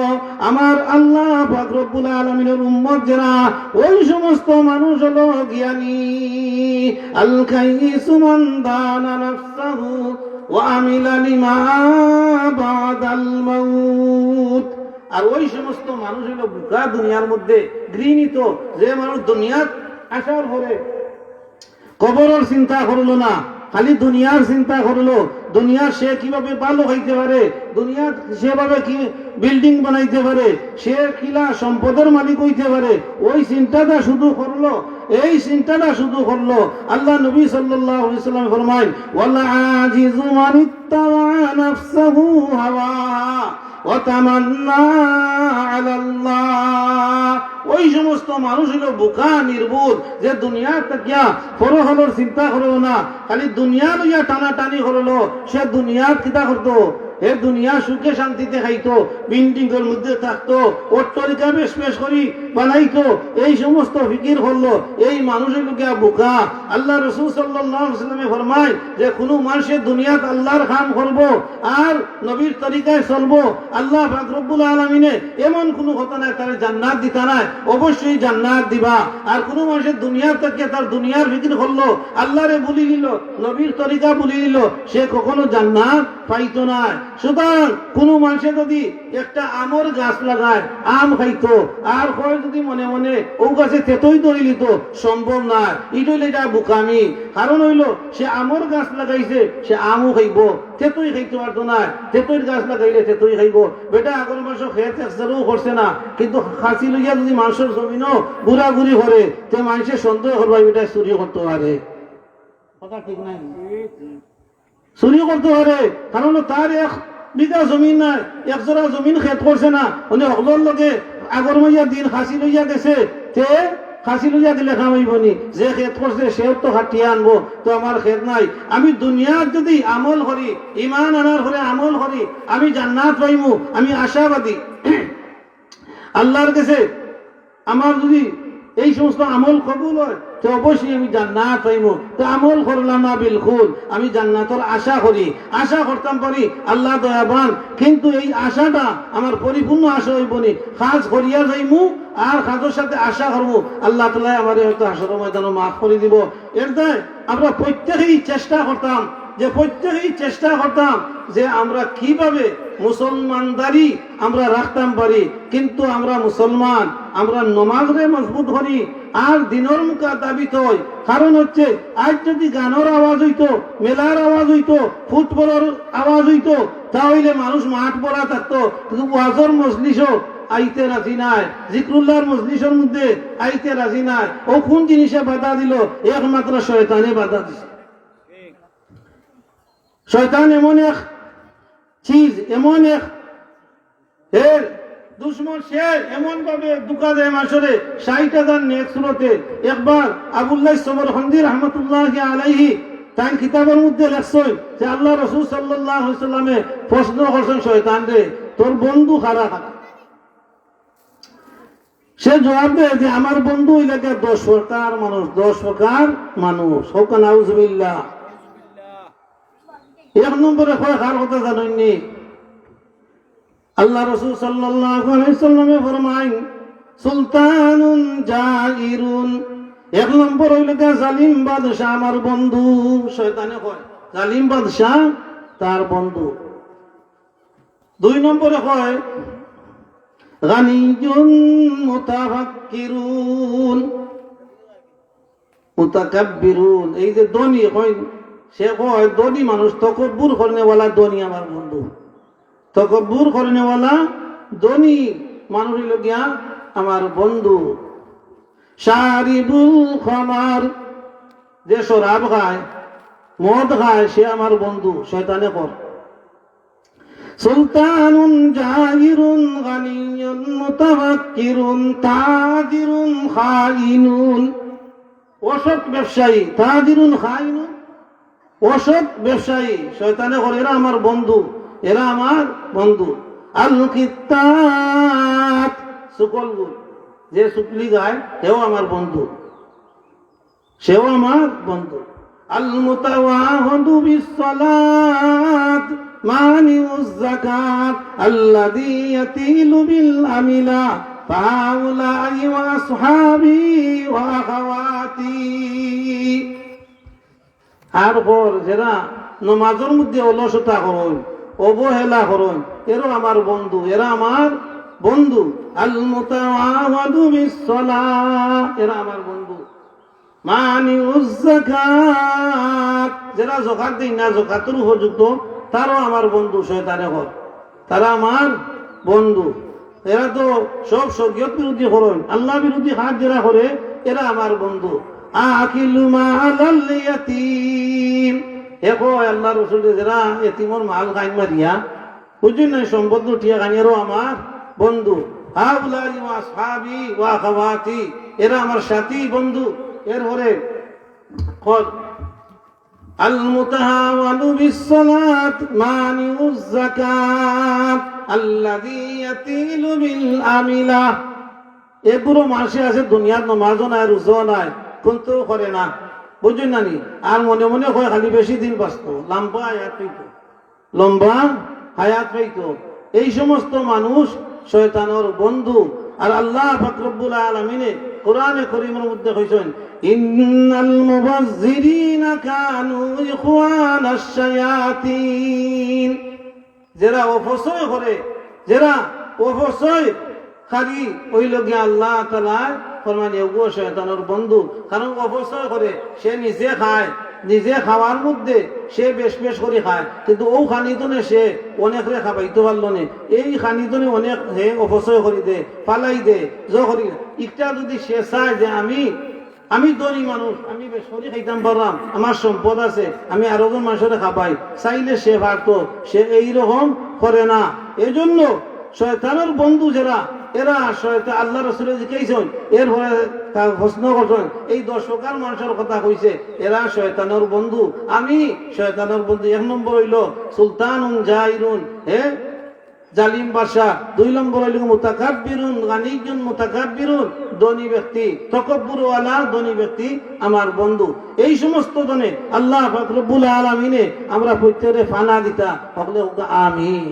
আমার আল্লাহ পাক রব্বুল আলামিনের উম্মত যারা ওই সমস্ত মানুষ হলো জ্ঞানী আল কাইয়িসু মান দানা নাফসাহু وعمل لما بعد الموت আর ওই সমস্ত মানুষ হলো বুকা দুনিয়ার মধ্যে গৃহীত যে মানুষ দুনিয়াত আসার পরে কবরের চিন্তা করলো না খালি দুনিয়ার চিন্তা করলো দুনিয়া সে কিভাবে ভালো হইতে পারে দুনিয়া সেভাবে কি বিল্ডিং বানাইতে পারে সে কিলা সম্পদের মালিক হইতে পারে ওই চিন্তাটা শুধু করলো এই চিন্তাটা শুধু করলো আল্লাহ নবী সাল্লাল্লাহু আলাইহি ওয়াসাল্লাম ফরমায় ওয়াল আজিজু মান ইত্তাবা নাফসাহু হাওয়া ওয়া তামান্না আলাল্লাহ ওই সমস্ত মানুষ হলো বোকা নির্বোধ যে দুনিয়া তাকিয়া পরকালের চিন্তা করলো না খালি দুনিয়া লইয়া টানাটানি করলো সে দুনিয়ার চিন্তা করতো এ দুনিয়া সুখে শান্তিতে খাইতো বিল্ডিং এর মধ্যে থাকতো অট্টালিকা বেশ করি বানাইতো এই সমস্ত ফিকির করলো এই মানুষের লোকে বোকা আল্লাহ রাসূল সাল্লাল্লাহু আলাইহি ওয়াসাল্লাম ফরমায় যে কোনো মানুষের দুনিয়াত আল্লাহর কাম করবো আর নবীর তরিকায় চলবো আল্লাহ পাক রব্বুল আলামিনে এমন কোনো কথা নাই তার জান্নাত দিতা নাই অবশ্যই জান্নাত দিবা আর কোনো মানুষের দুনিয়ার থেকে তার দুনিয়ার ফিকির করলো আল্লাহরে ভুলি নিল নবীর তরিকা ভুলি নিল সে কখনো জান্নাত পাইতো না সুতরাং কোন মানুষে যদি একটা আমের গাছ লাগায় আম খাইতো আর হয় যদি মনে মনে ও গাছে তেতই ধরে নিত সম্ভব না এটা বোকামি কারণ হইলো সে আমের গাছ লাগাইছে সে আমও খাইব তেতই খাইতে পারতো না তেতইর গাছ লাগাইলে তেতই খাইব বেটা আগর মাস খেত একসারও করছে না কিন্তু খাসি লইয়া যদি মানুষের জমিনও ঘুরাঘুরি করে তে মানুষের সন্দেহ করবা বেটা চুরি করতে পারে কথা ঠিক নাই চুরি করতে পারে কারণ তার এক বিঘা জমিন নাই একজোড়া জমিন খেত করছে না মানে হলর লগে আগর মাইয়া দিন খাসি লইয়া গেছে তে খাসি লইয়া গেলে খামাইবনি যে খেত করছে সেও তো হাটিয়ে আনবো তো আমার খেত নাই আমি দুনিয়ার যদি আমল করি ইমান আনার হলে আমল করি আমি জান্নাত পাইমু আমি আশাবাদী আল্লাহর কাছে আমার যদি এই সমস্ত আমল কবুল হয় তো অবশ্যই আমি জান্নাত পাইমু। তো আমল করলাম না বিলকুল, আমি জান্নাতের আশা করি, আশা করতাম পারি আল্লাহ দয়াবান, কিন্তু এই আশাটা আমার পরিপূর্ণ আশা হইবনি। কাজ করিয়া যাইমু আর কাজের সাথে আশা করবো আল্লাহ তাআলা আমার হয়তো আশার ময়দানও মাফ করে দিব। এর তাই আমরা প্রত্যেকেই চেষ্টা করতাম যে আমরা কিভাবে মুসলমানদারি আমরা রাখতাম পারি। কিন্তু আমরা মুসলমান, আমরা নমাজরে মজবুত করি আর দিনের মুখা দাবিত হই। কারণ হচ্ছে আজ যদি গানের আওয়াজ হইতো, মেলার আওয়াজ হইতো, ফুটবলের আওয়াজ হইতো, তাহলে মানুষ মাঠ পড়া থাকতো। কিন্তু ওয়াজর মজলিসও আইতে রাজি নাই, জিক্রুল্লাহর মজলিসের মধ্যে আইতে রাজি নাই। ও কোন জিনিসে বাধা দিল? একমাত্র শয়তানে বাধা দিছে। শয়তান এমন এক চিজ, এমন এক দুশ্মন, সে এমন ভাবে দুকা দেয় মাসরে 60,000 নেক সুরতে। একবার আবুল্লাহ সবরখন্দি রহমতুল্লাহ আলাইহি তাই কিতাবের মধ্যে লেখছেন যে আল্লাহ রাসূল সাল্লাল্লাহু আলাইহি ওয়াসাল্লামে প্রশ্ন করছেন শয়তান রে, তোর বন্ধু কারা কারা? সে জবাব দেয় যে আমার বন্ধু এলাকা 10 প্রকার মানুষ, 10 প্রকার মানুষ। হোক নাউজুবিল্লাহ। এক নম্বরে কয় কার কথা জানেননি? আল্লাহ রাসূল সাল্লাল্লাহু আলাইহি সাল্লামে ফরমায় সুলতানুন জাইরুন। এক নম্বর হইল জালিম বাদশা আমার বন্ধু। শয়তানে কয় জালিম বাদশা তার বন্ধু। 2 নম্বরে কয় গানিয়ুন মুতাফাক্কিরুন মুতাকাব্বিরুন। এই যে ধনী কয়, সে কয় ধনী মানুষ, তকব্বুর করনেওয়ালা ধনী আমার বন্ধু। তকব্বুর করনেওয়ালা ধনী মানুষ হইল গিয়া আমার বন্ধু। শারিবুল খামার, যে শরাব খায়, মদ খায়, সে আমার বন্ধু। শয়তানে কর সুলতানুন জাহিরুন গানিয়ুন মুতাফাক্কিরুন তাজিরুন খাইনুন। অসৎ ব্যবসায়ী, তাজিরুন খাইনুন, অসৎ ব্যবসায়ী। শয়তানে করে এরা আমার বন্ধু, এরা আমার বন্ধু। আল কিত্তাত, সুকলগুল, যে সুকলি গায়, সেও আমার বন্ধু, সেও আমার বন্ধু। আল মুতাওয়াহিদু বিসসালাত মানিউজ যাকাত আল্লাযী ইয়াতিলু বিল আমিলা ফাউলাই ওয়া আসহাবি ওয়া আখাওয়াতি। আর পর যারা নমাজের মধ্যে অলসতা করেন, অবহেলা করেন, এরা আমার বন্ধু, এরা আমার বন্ধু। আল মুতাওয়াহিদু বিসসালাত, এরা আমার বন্ধু। মানিউজ যাকাত, যারা যাকাত দেয় না, যাকাতের উপযুক্ত, তারাও আমার বন্ধু। শয়তানে কর তারা আমার বন্ধু। এরা তো সব শরীয়ত বিরোধী করেন, আল্লাহ বিরোধী হাত যারা করে, এরা আমার বন্ধু। আকিলু মালাল ইয়াতীম, দেখো আল্লাহ রাসূল যারা এতিমর মাল খাই মারিয়া বুঝুন না, সম্পদ লুটিয়া খানিয়ারও আমার বন্ধু। হাউলাই ওয়া আসহাবি ওয়া আখাওয়াতি, এরা আমার সাথী বন্ধু। এরপরে কর আল মুতাহাওয়ালু বিসসালাত মানিউজ যাকাত আল্লাযী ইয়াতিলু বিল আমিলা। এগুলো মানুষে আছে দুনিয়ার নমাজও নাই, রোজাও নাই, কিন্তু করে না, বুঝুন না নি। আর মনে মনে হয় খালি বেশি দিন বাঁচত, লম্বা হায়াত পাইত, লম্বা হায়াত পাইত। এই সমস্ত মানুষ শয়তানের বন্ধু। আর আল্লাহ পাক রব্বুল আলামিনে কোরআনে কারীমের মধ্যে কইছেন ইন্নাল মুবাযযিরিনা কানু ইখওয়ানাশ শায়াতিন। যারা অপচয় করে, যারা অপচয় খালি ওই লোকে আল্লাহ তাআলা ফরমান এগো শয়তানের বন্ধু। কারণ অপচয় করে, সে নিজে খায়, নিজে খাওয়ার মধ্যে সে বেশ বেশ করে খায়, কিন্তু ও খানিতনে সে অনেক রে খাবাইতে পারলো না। এই খানিতনে অনেক হে অপচয় করি দে, পালাই দে, করি। একটা যদি সে চায় যে আমি ধনী মানুষ, আমি বেশ করে খাইতাম পারলাম, আমার সম্পদ আছে, আমি আরো জন মানুষের খাবাই, চাইলে সে পারত, সে এইরকম করে না। এই জন্য শয়তানের বন্ধু যারা, এরা শয়তান আল্লাহ রাসূলের জিজ্ঞাসা, এরপরে প্রশ্ন করছেন এই 10 প্রকার মানুষের কথা কইছে, এরা শয়তানের বন্ধু। আমি শয়তানের বন্ধু। 1 নম্বর হইল সুলতানুন জাইরুন, জালিম বাদশা, 2 নম্বর হইল মুতাকাব্বিরুন গানিয়ুন মুতাকাব্বিরুন, ধনী ব্যক্তি, তকব্বুরওয়ালা ধনী ব্যক্তি আমার বন্ধু। এই সমস্ত জনে আল্লাহ পাক রব্বুল আলামিনে আমরা প্রত্যেকে ফানা দিতা হকলে আমিন।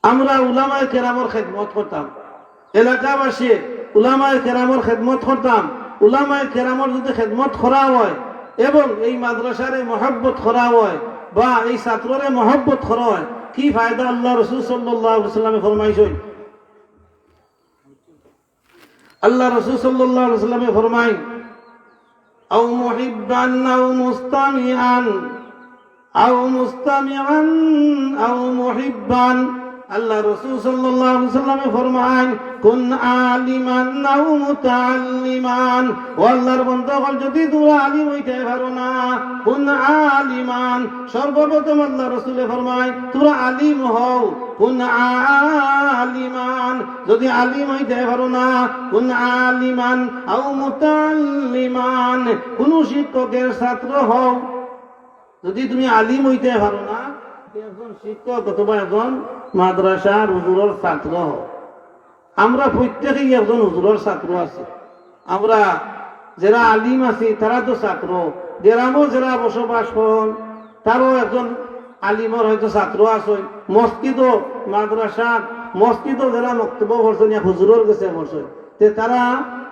আমরা উলামায়ে কেরামের খেদমত করতাম, এলাকাবাসী উলামায়ে কেরামের খেদমত করতাম। উলামায়ে কেরামের যদি খেদমত করা হয় এবং এই মাদ্রাসারে মহব্বত করা হয় বা এই ছাত্ররে মহব্বত করা হয়, কি ফায়দা আল্লাহ রাসূল সাল্লাল্লাহু আলাইহি ওয়াসাল্লামে ফরমাইছেন। আল্লাহ রাসূল সাল্লাল্লাহু আলাইহি ওয়াসাল্লামে ফরমায় আও মুহিব্বান আও মুস্তামিআন আও মুস্তামিআন আও মুহিব্বান। আল্লাহ রাসূল সাল্লাল্লাহু আলাইহি ওয়াসাল্লামে ফরমান কুন আলিমান আও মুতাআল্লিমান। ও আল্লাহর বান্দা হল, যদি তোমরা আলিম হইতে পারো না, কুন আলিমান, সর্বপ্রথম আল্লাহ রাসূলে ফরমায় তোমরা আলিম হও। কুন আলিমান, যদি আলিম হইতে পারো না, কুন আলিমান আও মুতাআল্লিমান, কোন শিক্ষকের ছাত্র হও। যদি তুমি আলিম হইতে পারো না, একজন শিক্ষক অথবা একজন মাদ্রাসার হুজুরের ছাত্র হও। আমরা প্রত্যেকেই একজন হুজুরের ছাত্র আছি। আমরা যারা আলিম আছি তারা তো ছাত্র, গ্রামও যারা বসবাস করেন তারও একজন আলিমর হয়তো ছাত্র আছে। মসজিদও মাদ্রাসা মসজিদও যারা বক্তব্য করছেন হুজুরের কাছে করছেন, তারা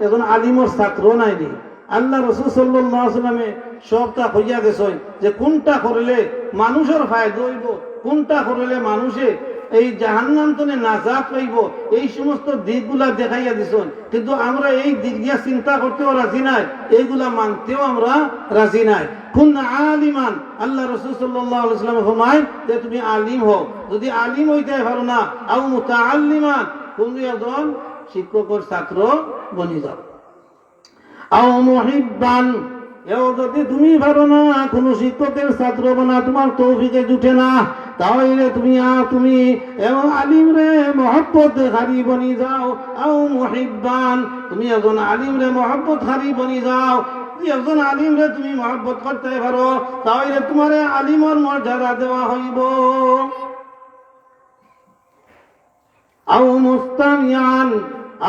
একজন আলিমর ছাত্র নাইনি। আল্লাহ রাসূল সাল্লাল্লাহু আলাইহি ওয়াসাল্লামে সবটা হইয়া গেছে যে কোনটা করলে মানুষের ফায়দা হইব, কোনটা করলে মানুষে এই জাহান্নাম থেকে নাজাত পাইব, এই সমস্ত দিকগুলা দেখাইয়া দিছেন। কিন্তু আমরা এই দিক দিয়া চিন্তা করতেও রাজি নাই, এইগুলা মানতেও আমরা রাজি নাই। কোন আলিমান, আল্লাহ রাসূল সাল্লাল্লাহু আলাইহি ওয়াসাল্লাম ফরমায় যে তুমি আলিম হও। যদি আলিম হইতে পারো না, আও মুতাআল্লিমান, তুমি একজন শিক্ষকের ছাত্র বনি যাও। আও মুহিব্বান, এও যদি তুমি পারো না, কোন শিক্ষকের ছাত্র বনা তোমার তৌফিকে জুটে না, তাহলে তুমি এবং আলিম রে মহব্বত হারি বনি যাও। আও মুহিব্বান, তুমি একজন আলিম রে মহব্বত হারি বনি যাও। একজন আলিম রে তুমি মহব্বত করতে পারো, তাহলে তোমার আলিমর মর্যাদা দেওয়া হইব। আও মুস্তামিয়ান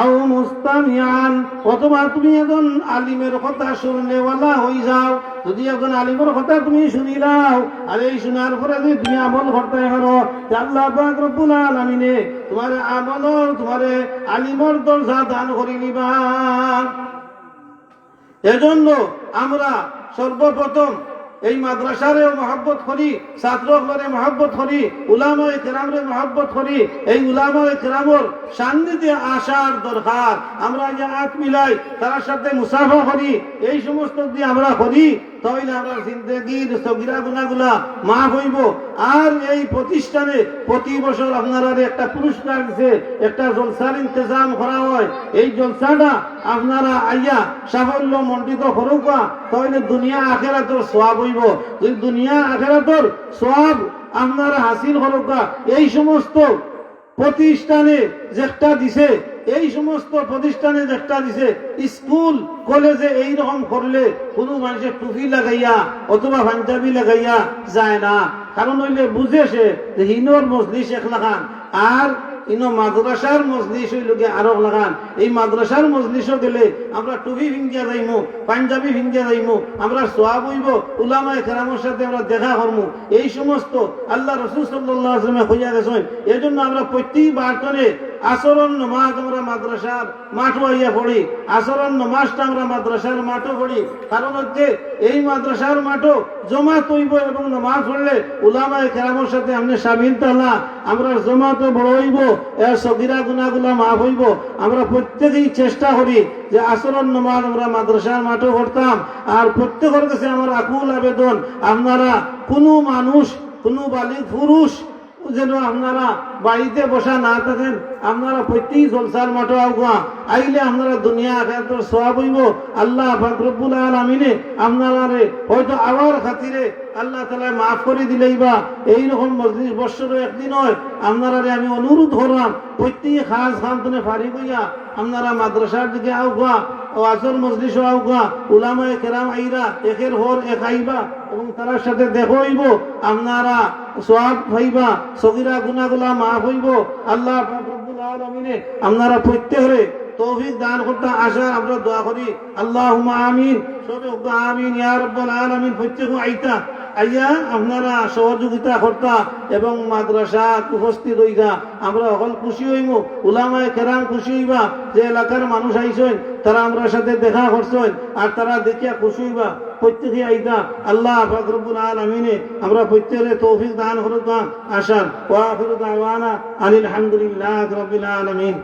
আও মুস্তামিয়ান, অথবা তুমি একজন আলিমের কথা শুনলেওয়ালা হয়ে যাও। যদি একজন আলিমের কথা তুমি শুনিলাও, আর এই শোনার পরে যদি তুমি আমল করতে পারো, আল্লাহ পাক রব্বুল আলামিনে তোমার আমল তোমার আলিমর দরজা দান করে নিবা। এজন্য আমরা সর্বপ্রথম এই মাদ্রাসারে মহব্বত করি, ছাত্ররে মহব্বত করি, উলামায়ে কেরামরে মহব্বত করি। এই উলামায়ে কেরামর সান্নিধ্যে আসার দরকার। আমরা যে হাত মিলাই তার সাথে মুসাফা করি, এই সমস্ত যদি আমরা করি তাহলে আমরা জিন্দগির সগীরা গুনাহগুলা মাফ হইব। আর এই প্রতিষ্ঠানে প্রতি বছর আপনারা একটা পুরস্কার দিছে, একটা জলসার ইন্তজাম করা হয়। এই জলসাটা আপনারা আইয়া সাফল্য মণ্ডিত করুকা, তাহলে দুনিয়া আখিরাতের সওয়াব হইব। যদি দুনিয়া আখিরাতের সওয়াব আপনারা হাসিল করুকা, এই সমস্ত প্রতিষ্ঠানে যেটা দিছে, এই সমস্ত প্রতিষ্ঠানে যেটা দিছে, স্কুল কলেজে এইরকম করলে কোনো মানুষের টুপি লাগাইয়া অথবা পাঞ্জাবি লাগাইয়া যায় না। কারণ হইলে বুঝে সে যে হিনোর মজলিস এক লাগান আর ইনো মাদ্রাসার মজলিস হইল গিয়ে আরো লাগান। এই মাদ্রাসার মজলিসও গেলে আমরা টুপি ভিঙ্গিয়া যাইমু, পাঞ্জাবি ভিঙ্গিয়া যাইমু, আমরা সোয়াব হইব, উলামায়ে কেরামের সাথে আমরা দেখা করমু। এই সমস্ত আল্লাহ রাসূল সাল্লাল্লাহু আলাইহি ওয়াসাল্লাম কইয়া গেছেন। এজন্য আমরা প্রত্যেকবার করে আসরন নামাজ আমরা মাদ্রাসার মাঠও আইয়া পড়ি, আসরন নামাজটা আমরা মাদ্রাসার মাঠও পড়ি। কারণ হচ্ছে এই মাদ্রাসার মাঠও জমাত হইব এবং নামাজ পড়লে উলামায়ে কেরামের সাথে আপনি শামিল তালা, আমরা জমাতও বড় হইব, এর সগীরা গুনাহগুলা মাফ হইব। আমরা প্রত্যেকেই চেষ্টা করি যে আসরন নামাজ আমরা মাদ্রাসার মাঠও পড়তাম। আর প্রত্যেকের কাছে আমার আকুল আবেদন, আপনারা কোনো মানুষ, কোনো বালিগ পুরুষ যেন আপনারা বাড়িতে বসা না থাকেন, আপনারা প্রত্যেক জলসার মাঠে আগুয়া আইলে আপনারা দুনিয়া আখিরাতের সওয়াব হইব। আল্লাহ পাক রব্বুল আলামিনে আপনারা হয়তো আবার খাতিরে আল্লাহ তাআলা মাফ করে দিলেই বা এইরকম মজলিস বছরে একদিন হয়। আপনারা আমি অনুরোধ করলাম প্রত্যেক খাস খান্তনে ফারিক হইয়া আপনারা মাদ্রাসার দিকে আগুয়া। ওয়াজর মজলিস আউগা উলামায়ে কেরাম আইরা একের হর এক আইবা এবং তার সাথে দেখা হইব আপনারা সওয়াব পাইবা সগীরা গুনাহগুলা মাফ হইব আল্লাহ পাক রব্বুল আলামিনে আপনারা প্রত্যেকরে তৌফিক দান করতে আশা আমরা দোয়া করি আল্লাহুম্মা আমিন সবে আমিন ইয়া রাব্বাল আলামিন প্রত্যেক আইতা আইয়া আপনারা সহযোগিতা করতা এবং মাদ্রাসা উপস্থিত হইগা আমরা সকল খুশি হইব উলামায়ে কেরাম খুশি হইবা যে এলাকার মানুষ আইছেন তারা আমরা সাথে দেখা করছেন আর তারা দেখিয়া খুশি হইবা প্রত্যেকে আইতা আল্লাহ পাক রব্বুল আলামিনে আমরা প্রত্যেকে তৌফিক দান করতা আশা ওয়া আখিরু দাওয়ানা আনিল হামদুলিল্লাহি রাব্বিল আলামিন